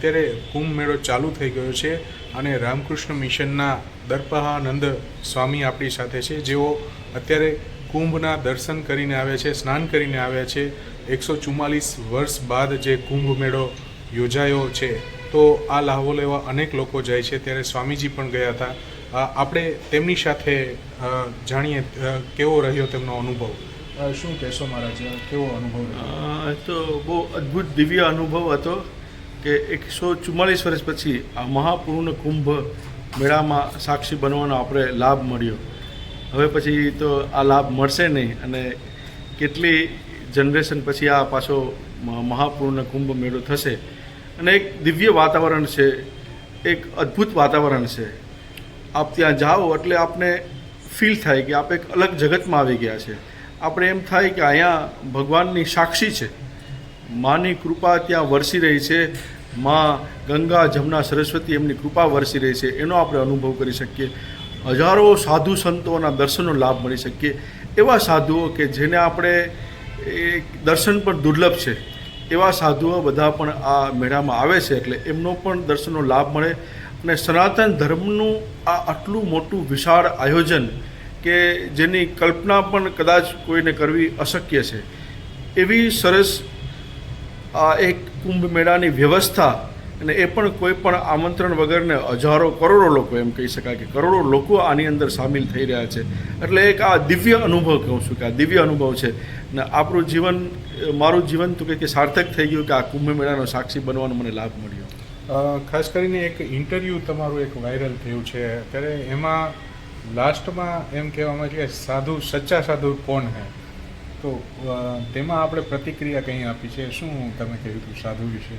અત્યારે કુંભ મેળો ચાલુ થઈ ગયો છે અને રામકૃષ્ણ મિશનના દર્પહાનંદ સ્વામી આપણી સાથે છે, જેઓ અત્યારે કુંભના દર્શન કરીને આવ્યા છે, સ્નાન કરીને આવ્યા છે. 144 વર્ષ બાદ જે કુંભ મેળો યોજાયો છે, તો આ લાહવો લેવા અનેક લોકો જાય છે, ત્યારે સ્વામીજી પણ ગયા હતા. આપણે તેમની સાથે જાણીએ કેવો રહ્યો તેમનો અનુભવ. શું કહેશો મહારાજ, કેવો અનુભવ રહ્યો? તો બહુ અદ્ભુત દિવ્ય અનુભવ હતો કે 144 વર્ષ પછી આ મહાપૂર્ણ કુંભ મેળામાં સાક્ષી બનવાનો આપણે લાભ મળ્યો. હવે પછી તો આ લાભ મળશે નહીં, અને કેટલી જનરેશન પછી આ પાછો મહાપૂર્ણ કુંભ મેળો થશે. અને એક દિવ્ય વાતાવરણ છે, એક અદ્ભુત વાતાવરણ છે. આપ ત્યાં જાઓ એટલે આપને ફીલ થાય કે આપ એક અલગ જગતમાં આવી ગયા છે. આપણે એમ થાય કે અહીંયા ભગવાનની સાક્ષી છે, માની કૃપા ત્યાં વરસી રહી છે, માં ગંગા જમના સરસ્વતી એમની કૃપા વરસી રહી છે, એનો આપણે અનુભવ કરી શકીએ. હજારો સાધુ સંતોના દર્શનનો લાભ મળી શકીએ. એવા સાધુઓ કે જેને આપણે દર્શન પણ દુર્લભ છે, એવા સાધુઓ બધા પણ આ મેળામાં આવે છે, એટલે એમનો પણ દર્શનનો લાભ મળે. અને સનાતન ધર્મનું આ આટલું મોટું વિશાળ આયોજન કે જેની કલ્પના પણ કદાચ કોઈને કરવી અશક્ય છે, એવી સરસ આ એક કુંભ મેળાની વ્યવસ્થા, અને એ પણ કોઈ પણ આમંત્રણ વગરને હજારો કરોડો લોકો, એમ કહી શકાય કે કરોડો લોકો આની અંદર સામેલ થઈ રહ્યા છે. એટલે એક આ દિવ્ય અનુભવ કહું છું કે આ દિવ્ય અનુભવ છે. ને આપણું જીવન, મારું જીવન તો કે સાર્થક થઈ ગયું કે આ કુંભ મેળાનો સાક્ષી બનવાનો મને લાભ મળ્યો. ખાસ કરીને એક ઇન્ટરવ્યૂ તમારું એક વાયરલ થયું છે, ત્યારે એમાં લાસ્ટમાં એમ કહેવામાં છે કે સાધુ, સચ્ચા સાધુ કોણ હૈ? તો તેમાં આપણે પ્રતિક્રિયા કંઈ આપી છે, શું તમે કહ્યું હતું સાધુ વિશે?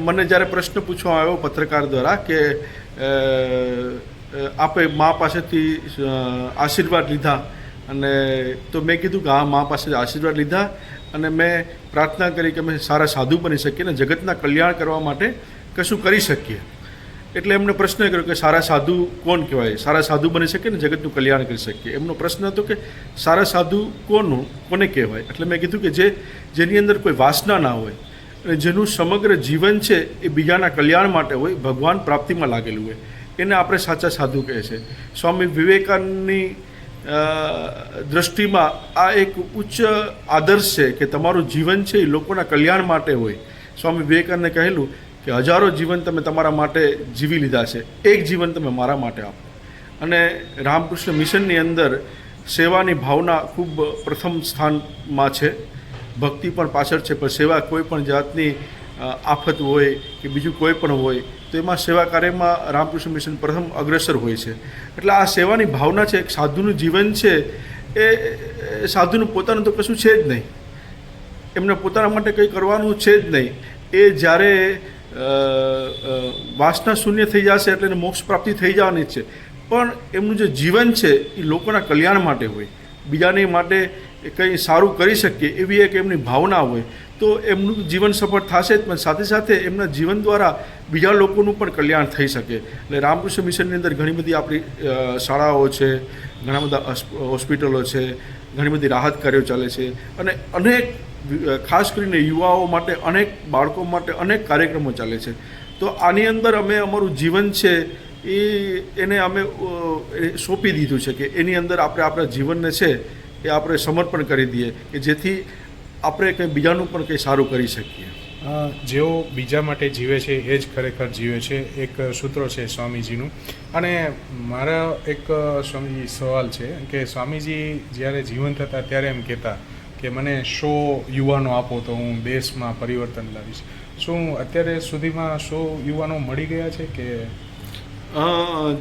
મને જ્યારે પ્રશ્ન પૂછવામાં આવ્યો પત્રકાર દ્વારા કે આપે મા પાસેથી આશીર્વાદ લીધા, અને તો મેં કીધું કે હા, મા પાસે આશીર્વાદ લીધા, અને મેં પ્રાર્થના કરી કે અમે સારા સાધુ બની શકીએ ને જગતના કલ્યાણ કરવા માટે કશું કરી શકીએ. એટલે એમને પ્રશ્ન કર્યો કે સારા સાધુ કોણ કહેવાય, સારા સાધુ બની શકે ને જગતનું કલ્યાણ કરી શકીએ. એમનો પ્રશ્ન હતો કે સારા સાધુ કોને કહેવાય? એટલે મેં કીધું કે જેની અંદર કોઈ વાસના ના હોય, અને જેનું સમગ્ર જીવન છે એ બીજાના કલ્યાણ માટે હોય, ભગવાન પ્રાપ્તિમાં લાગેલું હોય, એને આપણે સાચા સાધુ કહે છે. સ્વામી વિવેકાનંદની દૃષ્ટિમાં આ એક ઉચ્ચ આદર્શ છે કે તમારું જીવન છે એ લોકોના કલ્યાણ માટે હોય. સ્વામી વિવેકાનંદે કહેલું કે હજારો જીવન તમે તમારા માટે જીવી લીધા છે, એક જીવન તમે મારા માટે આપો. અને રામકૃષ્ણ મિશનની અંદર સેવાની ભાવના ખૂબ પ્રથમ સ્થાનમાં છે. ભક્તિ પણ પાછળ છે, પણ સેવા કોઈ પણ જાતની આફત હોય કે બીજું કોઈ પણ હોય તો એમાં સેવા કાર્યમાં રામકૃષ્ણ મિશન પ્રથમ અગ્રેસર હોય છે. એટલે આ સેવાની ભાવના છે. એક સાધુનું જીવન છે એ સાધુનું પોતાનું તો કશું છે જ નહીં, એમને પોતાના માટે કંઈ કરવાનું છે જ નહીં. એ જ્યારે વાસના શૂન્ય થઈ જશે એટલે એને મોક્ષ પ્રાપ્તિ થઈ જવાની જ છે, પણ એમનું જે જીવન છે એ લોકોના કલ્યાણ માટે હોય, બીજાને માટે કંઈ સારું કરી શકીએ એવી એક એમની ભાવના હોય, તો એમનું જીવન સફળ થશે જ, પણ સાથે સાથે એમના જીવન દ્વારા બીજા લોકોનું પણ કલ્યાણ થઈ શકે. એટલે રામકૃષ્ણ મિશનની અંદર ઘણી બધી આપણી શાળાઓ છે, ઘણા બધા હોસ્પિટલો છે, ઘણી બધી રાહત કાર્યો ચાલે છે, અને અનેક ખાસ કરીને યુવાઓ માટે, અનેક બાળકો માટે અનેક કાર્યક્રમો ચાલે છે. તો આની અંદર અમે અમારું જીવન છે એને અમે સોંપી દીધું છે કે એની અંદર આપણે આપણા જીવનને છે એ આપણે સમર્પણ કરી દઈએ કે જેથી આપણે કંઈ બીજાનું પણ કંઈ સારું કરી શકીએ. જેઓ બીજા માટે જીવે છે એ જ ખરેખર જીવે છે, એક સૂત્ર છે સ્વામીજીનું. અને મારા એક સ્વામીજી સવાલ છે કે સ્વામીજી જ્યારે જીવંત હતા ત્યારે એમ કહેતા કે મને 100 યુવાનો આપો તો હું દેશમાં પરિવર્તન લાવીશ. શું અત્યારે સુધીમાં 100 યુવાનો મળી ગયા છે કે?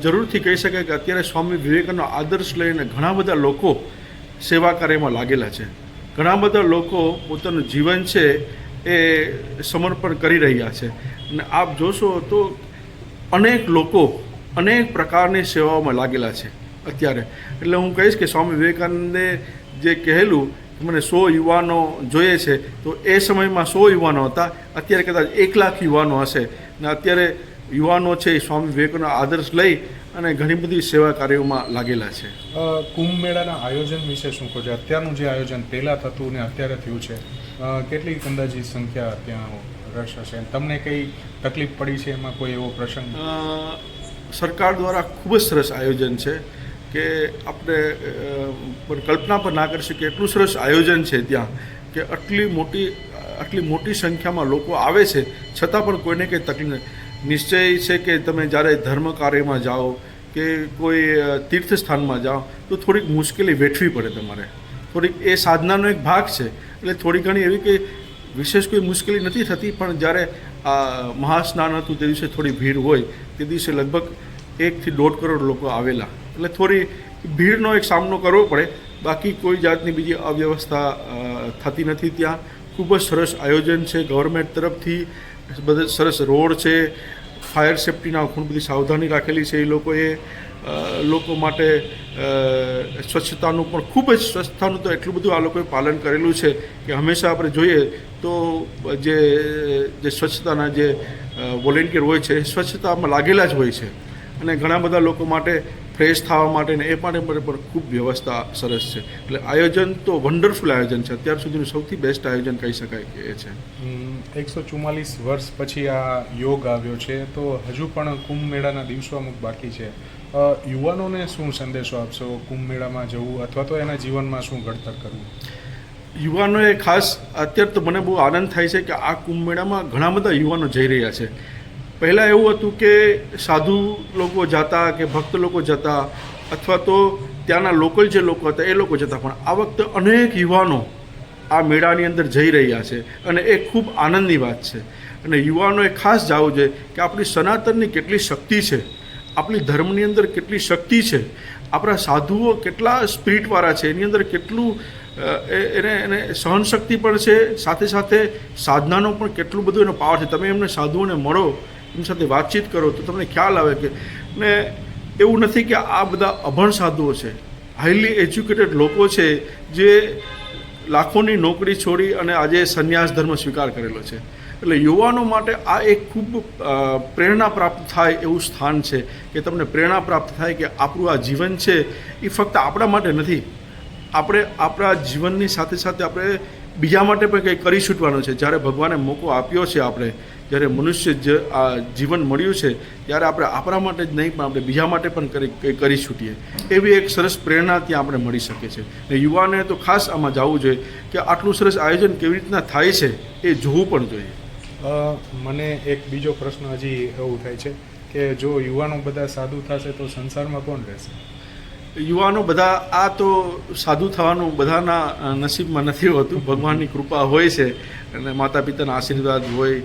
જરૂરથી કહી શકાય કે અત્યારે સ્વામી વિવેકાનંદનો આદર્શ લઈને ઘણા બધા લોકો સેવા કાર્યમાં લાગેલા છે. ઘણા બધા લોકો પોતાનું જીવન છે એ સમર્પણ કરી રહ્યા છે. અને આપ જોશો તો અનેક લોકો અનેક પ્રકારની સેવાઓમાં લાગેલા છે અત્યારે. એટલે હું કહીશ કે સ્વામી વિવેકાનંદે જે કહેલું મને 100 યુવાનો જોઈએ છે, તો એ સમયમાં 100 યુવાનો હતા, અત્યારે કદાચ 1 લાખ યુવાનો હશે. ને અત્યારે યુવાનો છે એ સ્વામી વિવેકાનંદનો આદર્શ લઈ અને ઘણી બધી સેવા કાર્યોમાં લાગેલા છે. કુંભ મેળાના આયોજન વિશે શું કહો છો? અત્યારનું જે આયોજન પહેલાં થતું ને અત્યારે થયું છે, કેટલી અંદાજી સંખ્યા ત્યાં રસ હશે. તમને કઈ તકલીફ પડી છે એમાં કોઈ એવો પ્રસંગ? સરકાર દ્વારા ખૂબ જ સરસ આયોજન છે કે આપણે પણ કલ્પના પણ ના કરી શકીએ એટલું સરસ આયોજન છે ત્યાં, કે આટલી મોટી સંખ્યામાં લોકો આવે છે છતાં પણ કોઈને કંઈ તકલીફ નથી. નિશ્ચય છે કે તમે જ્યારે ધર્મ કાર્યમાં જાઓ કે કોઈ તીર્થ સ્થાનમાં જાઓ તો થોડીક મુશ્કેલી વેઠવી પડે તમારે, થોડીક એ સાધનાનો એક ભાગ છે. એટલે થોડી ઘણી એવી કે વિશેષ કોઈ મુશ્કેલી નથી થતી, પણ જ્યારે આ મહાસ્નાન હતું તે દિવસે થોડી ભીડ હોય, તે દિવસે લગભગ 1 થી 1.5 કરોડ લોકો આવેલા, એટલે થોડી ભીડનો એક સામનો કરવો પડે. બાકી કોઈ જાતની બીજી અવ્યવસ્થા થતી નથી. ત્યાં ખૂબ જ સરસ આયોજન છે ગવર્મેન્ટ તરફથી, બધા સરસ રોડ છે, ફાયર સેફ્ટીના ઘણી બધી સાવધાની રાખેલી છે એ લોકોએ. લોકો માટે સ્વચ્છતાનું પણ ખૂબ જ સ્વચ્છતાનું તો એટલું બધું આ લોકોએ પાલન કરેલું છે કે હંમેશા આપણે જોઈએ તો જે સ્વચ્છતાના જે વોલેન્ટિયર હોય છે એ સ્વચ્છતામાં લાગેલા જ હોય છે, અને ઘણા બધા લોકો માટે ફ્રેશ થવા માટે ને એ માટે પણ ખૂબ વ્યવસ્થા સરસ છે. એટલે આયોજન તો વન્ડરફુલ આયોજન છે, અત્યાર સુધીનું સૌથી બેસ્ટ આયોજન કહી શકાય કે એ છે. 144 વર્ષ પછી આ યોગ આવ્યો છે, તો હજુ પણ કુંભ મેળાના દિવસો અમુક બાકી છે. યુવાનોને શું સંદેશો આપશો કુંભ મેળામાં જવું, અથવા તો એના જીવનમાં શું ઘડતર કરવું? યુવાનોએ ખાસ અત્યારે તો મને બહુ આનંદ થાય છે કે આ કુંભ મેળામાં ઘણા બધા યુવાનો જઈ રહ્યા છે. પહેલાં એવું હતું કે સાધુ લોકો જતા કે ભક્ત લોકો જતા, અથવા તો ત્યાંના લોકલ જે લોકો હતા એ લોકો જતા, પણ આ વખતે અનેક યુવાનો આ મેળાની અંદર જઈ રહ્યા છે, અને એ ખૂબ આનંદની વાત છે. અને યુવાનોએ ખાસ જવું જોઈએ કે આપણી સનાતનની કેટલી શક્તિ છે, આપણી ધર્મની અંદર કેટલી શક્તિ છે, આપણા સાધુઓ કેટલા સ્પિરિટવાળા છે, એની અંદર કેટલું એને સહનશક્તિ પણ છે, સાથે સાથે સાધનાનો પણ કેટલું બધું એનો પાવર છે. તમે એમને સાધુઓને મળો, એમની સાથે વાતચીત કરો તો તમને ખ્યાલ આવે કે ને એવું નથી કે આ બધા અભણ સાધુઓ છે, હાઈલી એજ્યુકેટેડ લોકો છે જે લાખોની નોકરી છોડી અને આજે સંન્યાસ ધર્મ સ્વીકાર કરેલો છે. એટલે યુવાનો માટે આ એક ખૂબ પ્રેરણા પ્રાપ્ત થાય એવું સ્થાન છે કે તમને પ્રેરણા પ્રાપ્ત થાય કે આપણું આ જીવન છે એ ફક્ત આપણા માટે નથી, આપણે આપણા જીવનની સાથે સાથે આપણે બીજા માટે પણ કંઈ કરી છૂટવાનું છે. જ્યારે ભગવાને મોકો આપ્યો છે, આપણે જ્યારે મનુષ્ય આ જીવન મળ્યું છે, ત્યારે આપણે આપણા માટે જ નહીં પણ આપણે બીજા માટે પણ કંઈ કરી છૂટીએ, એવી એક સરસ પ્રેરણા ત્યાં આપણે મળી શકે છે. ને યુવાને તો ખાસ આમાં જવું જોઈએ કે આટલું સરસ આયોજન કેવી રીતના થાય છે એ જોવું પણ જોઈએ. મને એક બીજો પ્રશ્ન હજી એવું થાય છે કે જો યુવાનો બધા સાધુ થશે તો સંસારમાં કોણ રહેશે? યુવાનો બધા આ તો સાધુ થવાનું બધાના નસીબમાં નથી હોતું, ભગવાનની કૃપા હોય છે અને માતા પિતાના આશીર્વાદ હોય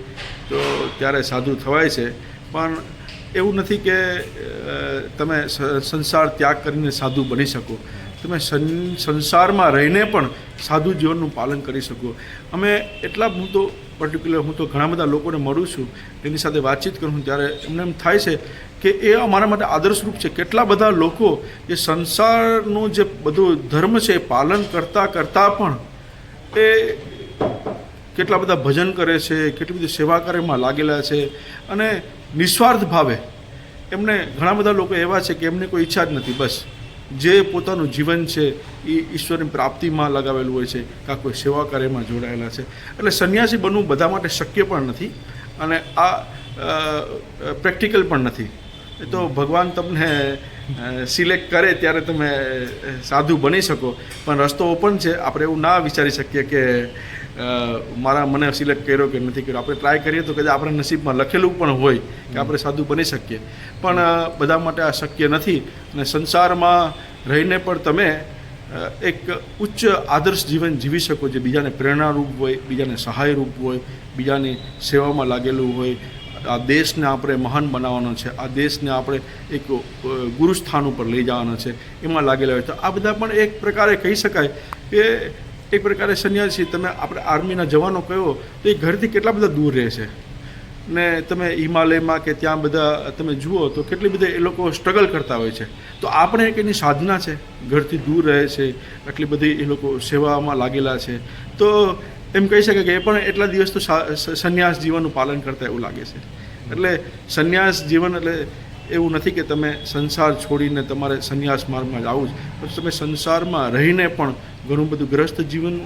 તો ત્યારે સાધુ થવાય છે. પણ એવું નથી કે તમે સંસાર ત્યાગ કરીને સાધુ બની શકો, તમે સંસારમાં રહીને પણ સાધુ જીવનનું પાલન કરી શકો. અમે એટલા હું તો ઘણા બધા લોકોને મળું છું, એની સાથે વાતચીત કરું છું, ત્યારે એમને એમ થાય છે કે એ અમારા માટે આદર્શરૂપ છે. કેટલા બધા લોકો જે સંસારનું જે બધું ધર્મ છે એ પાલન કરતાં પણ એ કેટલા બધા ભજન કરે છે, કેટલી બધી સેવા કાર્યમાં લાગેલા છે, અને નિસ્વાર્થ ભાવે એમને ઘણા બધા લોકો એવા છે કે એમને કોઈ ઈચ્છા જ નથી, બસ જે પોતાનું જીવન છે એ ઈશ્વરની પ્રાપ્તિમાં લગાવેલું હોય છે, કાં કોઈ સેવા કાર્યમાં જોડાયેલા છે. એટલે સંન્યાસી બનવું બધા માટે શક્ય પણ નથી, અને આ પ્રેક્ટિકલ પણ નથી. એ તો ભગવાન તમને સિલેક્ટ કરે ત્યારે તમે સાધુ બની શકો, પણ રસ્તો ઓપન છે. આપણે એવું ના વિચારી શકીએ કે મને સિલેક્ટ કર્યો કે નથી કર્યો. આપણે ટ્રાય કરીએ તો કદાચ આપણા નસીબમાં લખેલું પણ હોય કે આપણે સાધુ બની શકીએ, પણ બધા માટે આ શક્ય નથી. અને સંસારમાં રહીને પણ તમે એક ઉચ્ચ આદર્શ જીવન જીવી શકો, જે બીજાને પ્રેરણારૂપ હોય, બીજાને સહાયરૂપ હોય, બીજાની સેવામાં લાગેલું હોય. આ દેશને આપણે મહાન બનાવવાનો છે, આ દેશને આપણે એક ગુરુ સ્થાન ઉપર લઈ જવાનો છે, એમાં લાગેલા હોય. તો આ બધા પણ એક પ્રકારે કહી શકાય કે એક પ્રકારે સંન્યાસી. તમે આપણે આર્મીના જવાનો કહ્યો તો એ ઘરથી કેટલા બધા દૂર રહે છે, ને તમે હિમાલયમાં કે ત્યાં બધા તમે જુઓ તો કેટલી બધી એ લોકો સ્ટ્રગલ કરતા હોય છે. તો આપણે એક એની સાધના છે, ઘરથી દૂર રહે છે, એટલી બધી એ લોકો સેવામાં લાગેલા છે. તો એમ કહી શકાય કે એ પણ એટલા દિવસ તો સંન્યાસ જીવનનું પાલન કરતા એવું લાગે છે. એટલે સંન્યાસ જીવન એટલે એવું નથી કે તમે સંસાર છોડીને તમારે સંન્યાસ માર્ગમાં જ આવવું જ, પણ તમે સંસારમાં રહીને પણ ઘણું બધું ગ્રસ્ત જીવન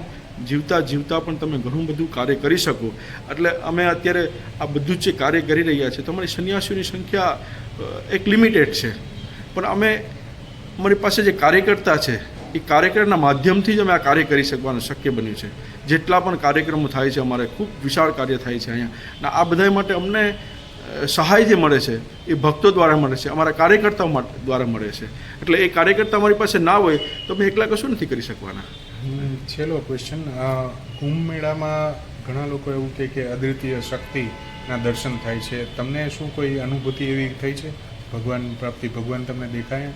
જીવતા જીવતા પણ તમે ઘણું બધું કાર્ય કરી શકો. એટલે અમે અત્યારે આ બધું જ જે કાર્ય કરી રહ્યા છીએ, તમારી સંન્યાસીઓની સંખ્યા એક લિમિટેડ છે, પણ અમે અમારી પાસે જે કાર્યકર્તા છે એ કાર્યકરના માધ્યમથી જ અમે આ કાર્ય કરી શકવાનું શક્ય બન્યું છે. જેટલા પણ કાર્યક્રમો થાય છે અમારે ખૂબ વિશાળ કાર્ય થાય છે અહીંયા, અને આ બધા માટે અમને સહાય જે મળે છે એ ભક્તો દ્વારા મળે છે, અમારા કાર્યકર્તાઓ દ્વારા મળે છે. એટલે એ કાર્યકર્તા અમારી પાસે ના હોય તો અમે એકલા કશું નથી કરી શકવાના. છેલ્લો ક્વેશ્ચન, કુંભ મેળામાં ઘણા લોકો એવું કહે કે અદ્વિતીય શક્તિના દર્શન થાય છે, તમને શું કોઈ અનુભૂતિ એવી થઈ છે? ભગવાન પ્રાપ્તિ, ભગવાન તમને દેખાયા?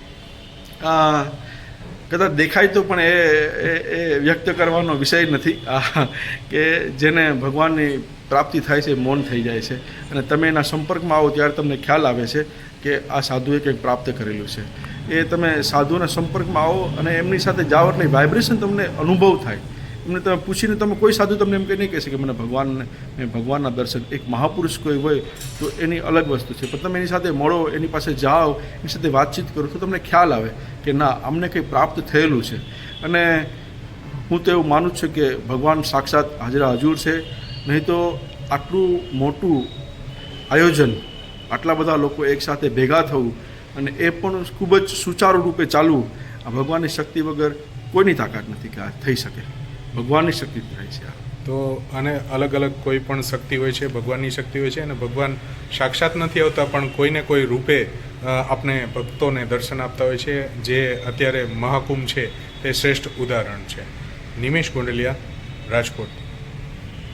કદાચ દેખાય તો પણ એ વ્યક્ત કરવાનો વિષય નથી. કે જેને ભગવાનની પ્રાપ્તિ થાય છે મૌન થઈ જાય છે, અને તમે એના સંપર્કમાં આવો ત્યારે તમને ખ્યાલ આવે છે કે આ સાધુએ કંઈક પ્રાપ્ત કરેલું છે. એ તમે સાધુના સંપર્કમાં આવો અને એમની સાથે જાઓ એટલે વાઇબ્રેશન તમને અનુભવ થાય. એમને તમે પૂછીને તમે કોઈ સાધુ તમને એમ કંઈ નહીં કહેશે કે મને ભગવાનના દર્શન, એક મહાપુરુષ કોઈ હોય તો એની અલગ વસ્તુ છે, પણ તમે એની સાથે મળો, એની પાસે જાઓ, એની સાથે વાતચીત કરો તો તમને ખ્યાલ આવે કે ના, અમને કંઈ પ્રાપ્ત થયેલું છે. અને હું તો એવું માનું છું કે ભગવાન સાક્ષાત હાજરા હજુર છે, નહીં તો આટલું મોટું આયોજન, આટલા બધા લોકો એકસાથે ભેગા થવું અને એ પણ ખૂબ જ સુચારુ રૂપે ચાલવું, આ ભગવાનની શક્તિ વગર કોઈની તાકાત નથી કે આ થઈ શકે. ભગવાનની શક્તિ થાય છે આ. તો અને અલગ અલગ કોઈ પણ શક્તિ હોય છે, ભગવાનની શક્તિ હોય છે, અને ભગવાન સાક્ષાત નથી આવતા પણ કોઈને કોઈ રૂપે આપણે ભક્તોને દર્શન આપતા હોય છે. જે અત્યારે મહાકુંભ છે તે શ્રેષ્ઠ ઉદાહરણ છે. નિમેશ ગોંડલિયા, રાજકોટ.